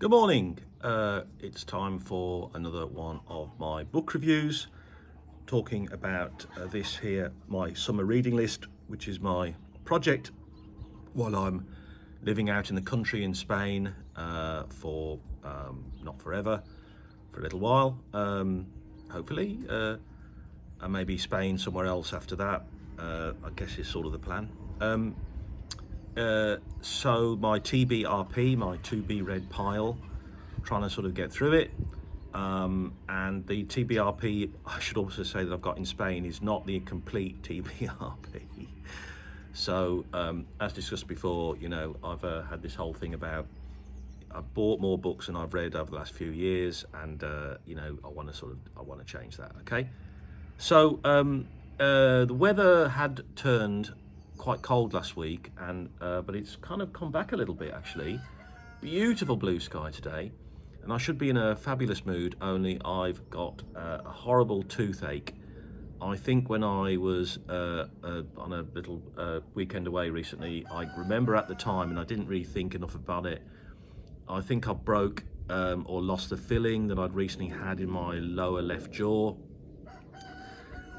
Good morning. It's time for another one of my book reviews, talking about this here, my summer reading list, which is my project while I'm living out in the country in Spain for not forever, for a little while, hopefully, and maybe Spain somewhere else after that. I guess is sort of the plan. So my TBRP, my to be read pile, trying to sort of get through it. And the TBRP, I should also say that I've got in Spain, is not the complete TBRP. So as discussed before, you know, I've had this whole thing about I've bought more books than I've read over the last few years, and you know, I want to change that. Okay, so the weather had turned quite cold last week, and but it's kind of come back a little bit actually. Beautiful blue sky today, and I should be in a fabulous mood, only I've got a horrible toothache. I think when I was on a little weekend away recently, I remember at the time, and I didn't really think enough about it, I think I broke or lost the filling that I'd recently had in my lower left jaw,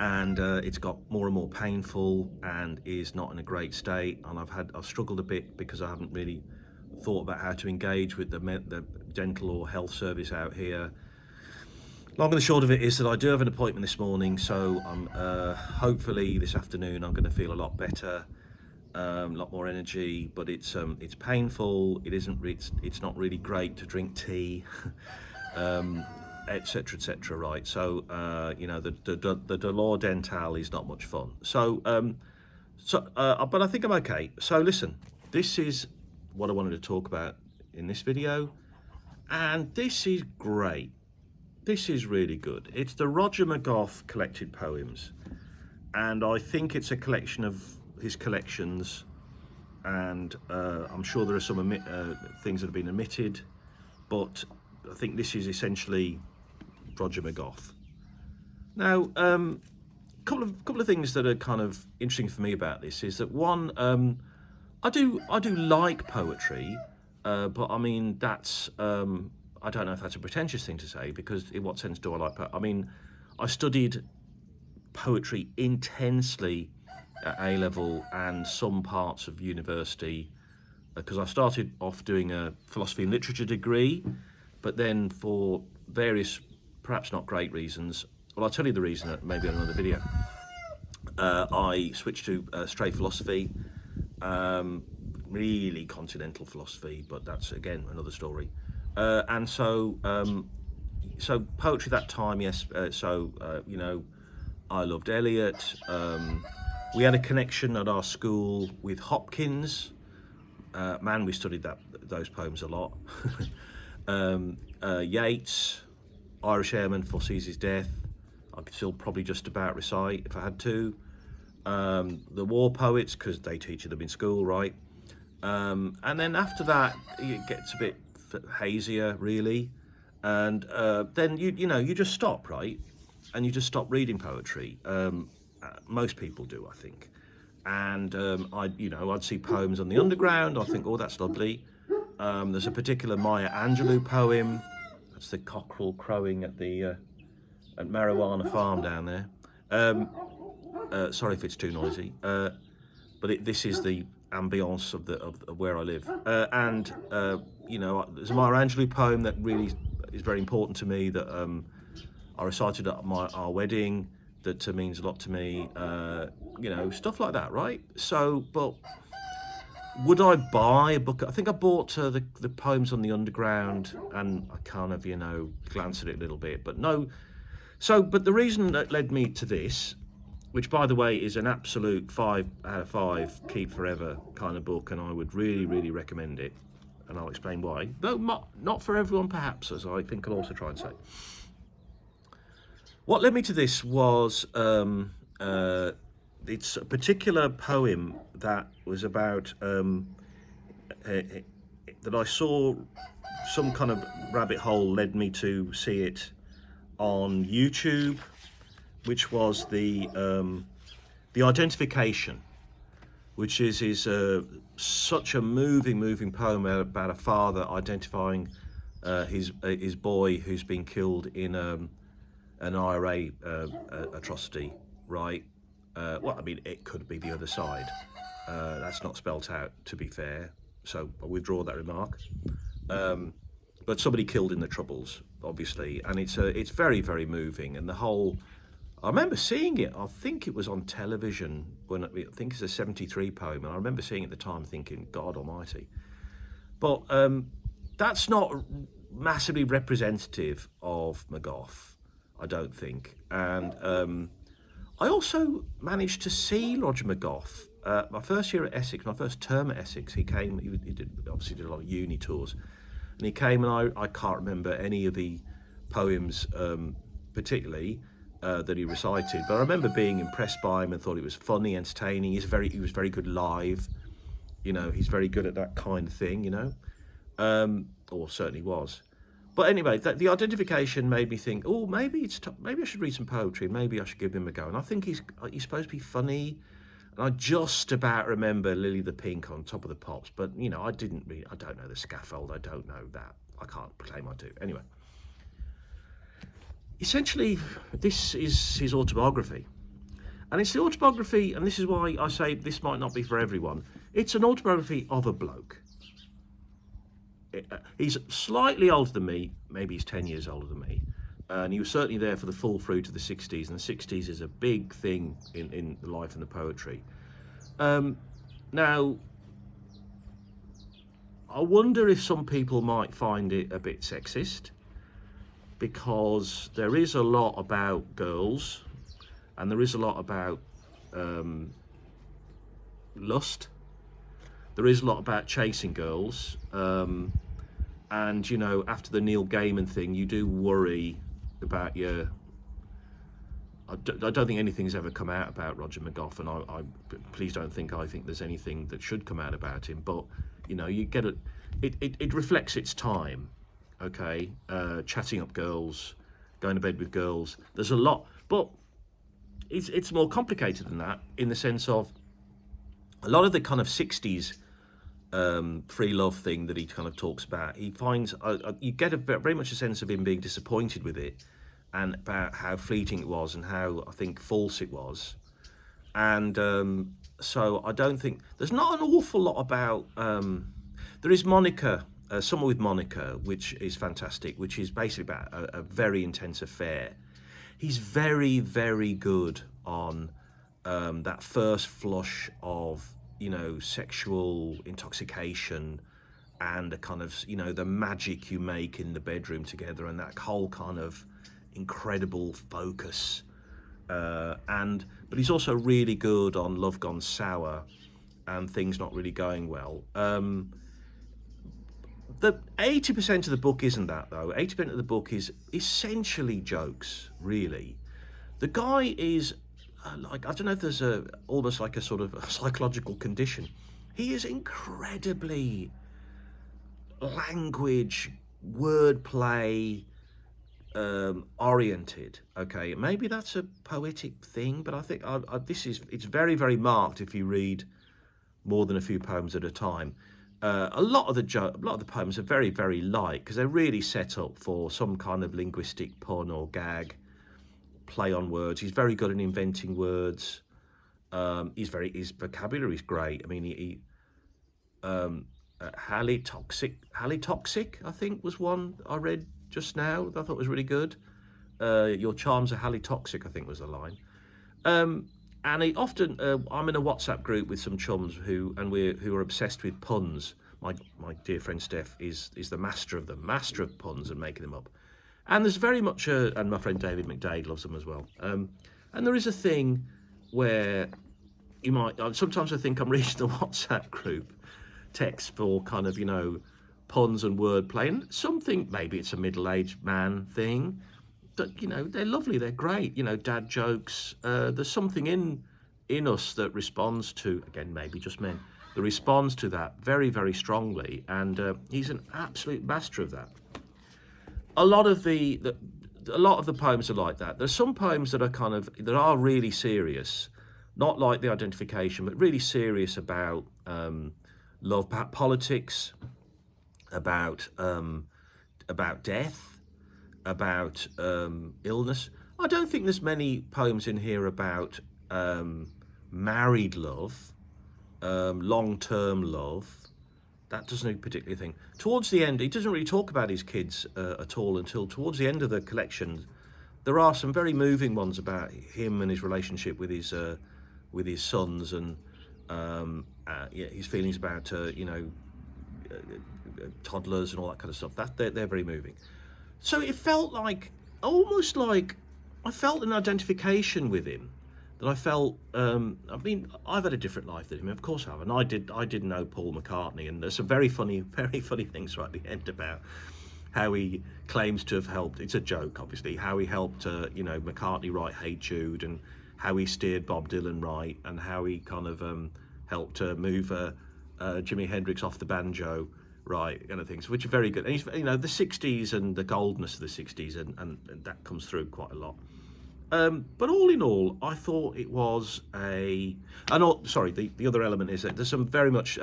and it's got more and more painful and is not in a great state, and I've struggled a bit because I haven't really thought about how to engage with the dental or health service out here. Long and the short of it is that I do have an appointment this morning, so I'm hopefully this afternoon I'm going to feel a lot better, a lot more energy, but it's painful. It's not really great to drink tea, etc, etc. Right, so you know, the dolor dental is not much fun. So but I think I'm okay. So listen, this is what I wanted to talk about in this video, and this is great. This is really good. It's the Roger McGough collected poems, and I think it's a collection of his collections, and I'm sure there are some things that have been omitted, but I think this is essentially Roger McGough. Now, couple of things that are kind of interesting for me about this is that one, I do like poetry, but I mean that's I don't know if that's a pretentious thing to say, because in what sense do I like poetry? I mean, I studied poetry intensely at A level and some parts of university, because I started off doing a philosophy and literature degree, but then for various, perhaps not great reasons, well, I'll tell you the reason maybe in another video, I switched to straight philosophy, really continental philosophy, but that's again another story. And so poetry that time, yes. You know, I loved Eliot. We had a connection at our school with Hopkins. Man, we studied those poems a lot. Yeats, Irish Airman foresees his death. I could still probably just about recite if I had to. The war poets, because they teach them in school, right? And then after that, it gets a bit hazier, really, and then you know, you just stop, right? And you just stop reading poetry. Most people do, I think. And I'd see poems on the Underground. I think, oh, that's lovely. There's a particular Maya Angelou poem. That's the cockerel crowing at the at Marijuana Farm down there. Sorry if it's too noisy, but this is the ambience of where I live. You know, there's a Maya Angelou poem that really is very important to me, that I recited at our wedding, that means a lot to me. You know, stuff like that, right? So, but would I buy a book? I think I bought the poems on the Underground, and I kind of, you know, glanced at it a little bit, but no. So, but the reason that led me to this, which by the way is an absolute 5 out of 5, keep forever kind of book, and I would really, really recommend it, and I'll explain why. Though not for everyone, perhaps, as I think I'll also try and say. What led me to this was it's a particular poem that was about that I saw, some kind of rabbit hole led me to see it on YouTube, which was the identification, which is such a moving poem about a father identifying his boy who's been killed in an IRA atrocity, right? Well, I mean, it could be the other side. That's not spelt out, to be fair, so I withdraw that remark. But somebody killed in the Troubles, obviously, and it's very, very moving. And the whole, I remember seeing it. I think it was on television when I think it's a '73 poem, and I remember seeing it at the time, thinking, God Almighty. But that's not massively representative of McGough, I don't think. And I also managed to see Roger McGough. My first year at Essex, my first term at Essex, he came. He obviously did a lot of uni tours, and he came, and I can't remember any of the poems particularly that he recited, but I remember being impressed by him and thought it was funny, entertaining. He was very good live. You know, he's very good at that kind of thing. You know, or certainly was. But anyway, the identification made me think, oh, maybe maybe I should read some poetry, and maybe I should give him a go. And I think he's supposed to be funny. And I just about remember Lily the Pink on Top of the Pops, but you know, I don't know the scaffold, I don't know that. I can't claim I do. Anyway, essentially, this is his autobiography. And it's the autobiography, and this is why I say this might not be for everyone. It's an autobiography of a bloke. He's slightly older than me, maybe he's 10 years older than me. And he was certainly there for the full fruit of the 60s, and the 60s is a big thing in the life and the poetry. Now, I wonder if some people might find it a bit sexist, because there is a lot about girls, and there is a lot about lust. There is a lot about chasing girls. And, you know, after the Neil Gaiman thing, you do worry about your... I don't think anything's ever come out about Roger McGough, and I please don't think I think there's anything that should come out about him. But, you know, you get it reflects its time, okay? Chatting up girls, going to bed with girls. There's a lot, but it's more complicated than that, in the sense of a lot of the kind of 60s free love thing that he kind of talks about. He finds you get very much a sense of him being disappointed with it, and about how fleeting it was and how I think false it was. And so I don't think there's not an awful lot about. There is Monica, Summer with Monica, which is fantastic, which is basically about a very intense affair. He's very, very good on that first flush of, you know, sexual intoxication, and the kind of, you know, the magic you make in the bedroom together, and that whole kind of incredible focus. But he's also really good on Love Gone Sour and Things Not Really Going Well. The 80% of the book isn't that, though. 80% of the book is essentially jokes, really. The guy is like, I don't know if there's almost like a sort of a psychological condition. He is incredibly language, wordplay oriented. Okay, maybe that's a poetic thing, but I think it's very, very marked if you read more than a few poems at a time. A lot of the poems are very, very light, because they're really set up for some kind of linguistic pun or gag, play on words. He's very good at inventing words. His vocabulary is great. I mean, he halitoxic, I think, was one I read just now that I thought was really good. Your charms are halitoxic, I think, was the line. And he often, I'm in a WhatsApp group with some chums who are obsessed with puns. My dear friend Steph is the master of puns and making them up. And there's very much and my friend David McDade loves them as well. And there is a thing where you might, sometimes I think I'm reading the WhatsApp group text for kind of, you know, puns and wordplay, and something, maybe it's a middle-aged man thing, but, you know, they're lovely, they're great, you know, dad jokes. There's something in us that responds to, again, maybe just men, that responds to that very, very strongly, and he's an absolute master of that. A lot of the poems are like that. There's some poems that are really serious, not like The Identification, but really serious about love, about politics, about about death, about illness. I don't think there's many poems in here about married love, long-term love. That doesn't particularly thing. Towards the end, he doesn't really talk about his kids at all until towards the end of the collection. There are some very moving ones about him and his relationship with his sons, and his feelings about toddlers and all that kind of stuff. That they're very moving. So it felt like almost like I felt an identification with him. That I felt. I mean, I've had a different life than him, of course I have, and I did know Paul McCartney, and there's some very funny things right at the end about how he claims to have helped. It's a joke, obviously. How he helped, McCartney write "Hey Jude," and how he steered Bob Dylan right, and how he kind of helped move Jimi Hendrix off the banjo right, kind of things, which are very good. And he's, the '60s and the goldness of the '60s, and that comes through quite a lot. But all in all, I thought it was the other element is that there's some very much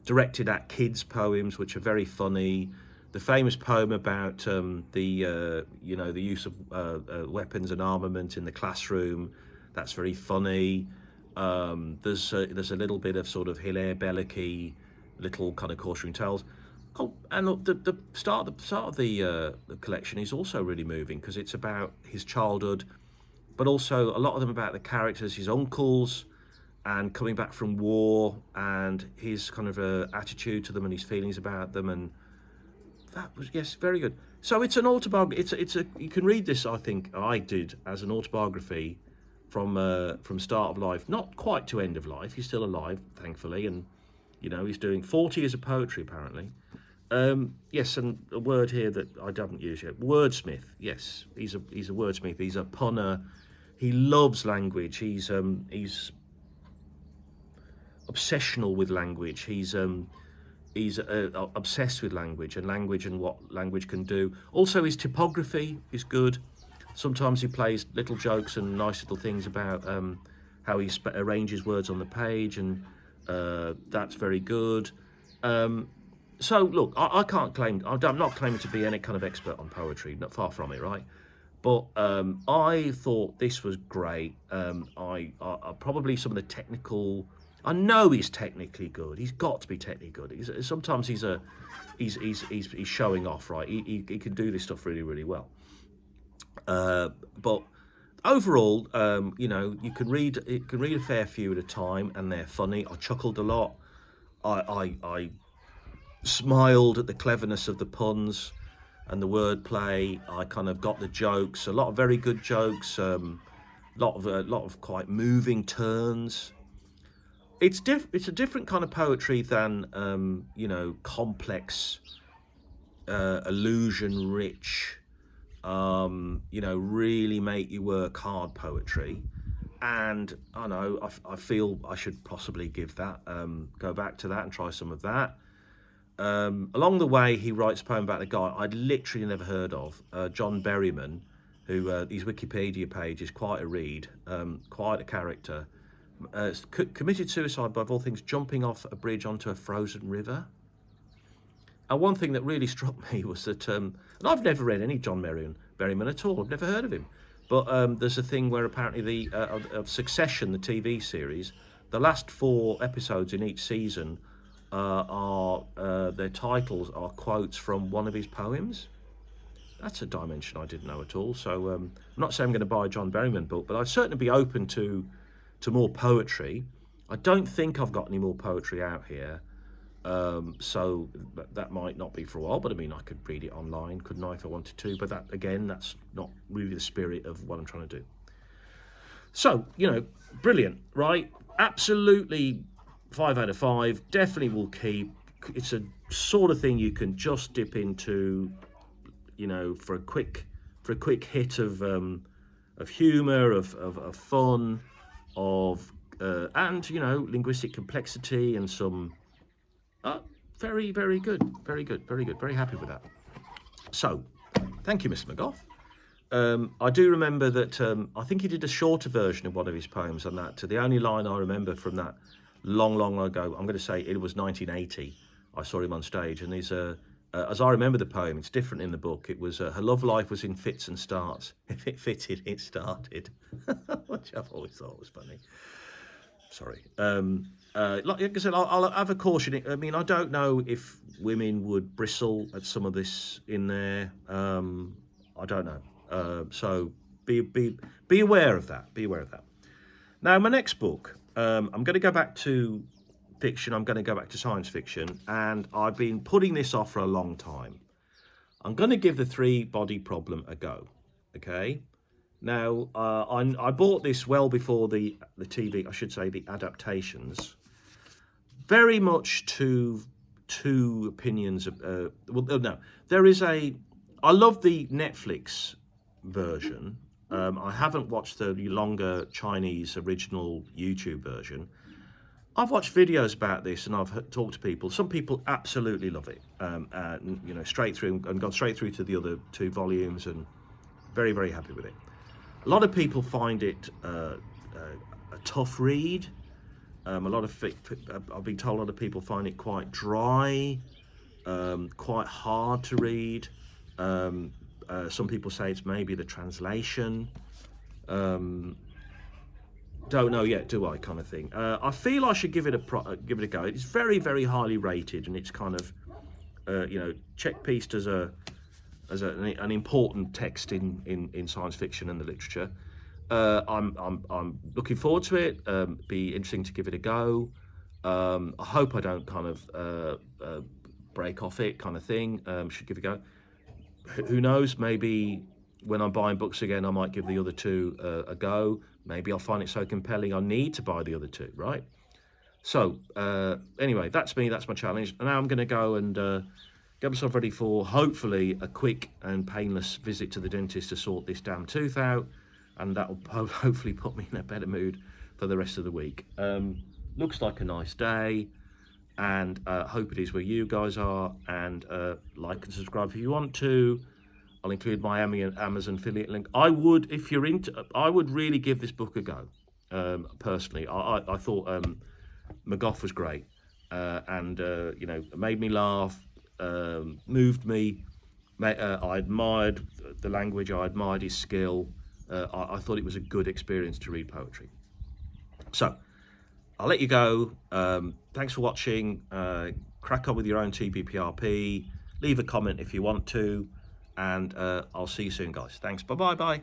directed at kids poems, which are very funny. The famous poem about the use of weapons and armament in the classroom, that's very funny. There's a little bit of sort of Hilaire Bellicky, little kind of cautionary tales. Oh, and the start of the collection is also really moving because it's about his childhood, but also a lot of them about the characters, his uncles, and coming back from war, and his kind of attitude to them and his feelings about them, and that was, yes, very good. So it's an autobiography. You can read this. I think I did as an autobiography from start of life, not quite to end of life. He's still alive, thankfully, and he's doing 40 years of poetry apparently. Yes, and a word here that I haven't used yet. Wordsmith. Yes, he's a wordsmith. He's a punner. He loves language. He's obsessional with language. He's obsessed with language and what language can do. Also, his typography is good. Sometimes he plays little jokes and nice little things about how he arranges words on the page, and that's very good. So look, I can't claim, I'm not claiming to be any kind of expert on poetry, not far from it, right? But I thought this was great. I probably some of the technical. I know he's technically good. He's got to be technically good. Sometimes he's showing off, right? He can do this stuff really, really well. But overall, you can read a fair few at a time, and they're funny. I chuckled a lot. I smiled at the cleverness of the puns and the wordplay. I kind of got the jokes. A lot of very good jokes. A lot of quite moving turns. It's a different kind of poetry than complex, illusion-rich, really make you work hard poetry. And I know I feel I should possibly give that, go back to that and try some of that. Along the way, he writes a poem about a guy I'd literally never heard of, John Berryman, who his Wikipedia page is quite a read, quite a character. Committed suicide by, of all things, jumping off a bridge onto a frozen river. And one thing that really struck me was that, and I've never read any John Berryman at all, I've never heard of him, but there's a thing where apparently of Succession, the TV series, the last 4 episodes in each season their titles are quotes from one of his poems. That's a dimension I didn't know at all. So I'm not saying I'm going to buy a John Berryman book, but I'd certainly be open to more poetry. I don't think I've got any more poetry out here, so that might not be for a while, but I mean, I could read it online, couldn't I, if I wanted to, but that, again, that's not really the spirit of what I'm trying to do. So, brilliant, right? Absolutely 5 out of 5, definitely will keep. It's a sort of thing you can just dip into, for a quick hit of humour, of fun, and linguistic complexity, and some very, very good, very happy with that. So thank you, Mr. McGough. I do remember that I think he did a shorter version of one of his poems on that. The only line I remember from that long ago, I'm going to say it was 1980, I saw him on stage, and there's as I remember the poem, it's different in the book. It was her love life was in fits and starts. If it fitted, it started, which I've always thought was funny. Sorry. Like I said, I'll have a caution. I mean, I don't know if women would bristle at some of this in there. I don't know. So be aware of that. Be aware of that. Now, my next book, I'm going to go back to fiction. I'm going to go back to science fiction, and I've been putting this off for a long time. I'm going to give the three-body problem a go. Okay. Now, I bought this well before the TV, I should say, the adaptations. Very much to two opinions. Well, no, there is I love the Netflix version. I haven't watched the longer Chinese original YouTube version. I've watched videos about this and I've talked to people. Some people absolutely love it, you know, straight through and gone straight through to the other two volumes and very, very happy with it. A lot of people find it a tough read. I've been told a lot of people find it quite dry, quite hard to read. Some people say it's maybe the translation. Don't know yet, do I? Kind of thing. I feel I should give it a go. It's very, very highly rated, and it's kind of, you know, check-pieced as an important text in science fiction and the literature. I'm looking forward to it. Be interesting to give it a go. I hope I don't kind of break off it, kind of thing. Should give it a go. Who knows? Maybe when I'm buying books again, I might give the other two a go. Maybe I'll find it so compelling I need to buy the other two, right? So anyway, that's me. That's my challenge. And now I'm going to go and get myself ready for hopefully a quick and painless visit to the dentist to sort this damn tooth out, and that will hopefully put me in a better mood for the rest of the week. Looks like a nice day, and hope it is where you guys are. And like and subscribe if you want to. I'll include my Amazon affiliate link. I would, if you're into, I would really give this book a go. Personally, I thought McGough was great, and you know, made me laugh, moved me. I admired the language. I admired his skill. I thought it was a good experience to read poetry. So I'll let you go. Thanks for watching. Crack on with your own TBPRP. Leave a comment if you want to. And I'll see you soon, guys. Thanks. Bye-bye. Bye.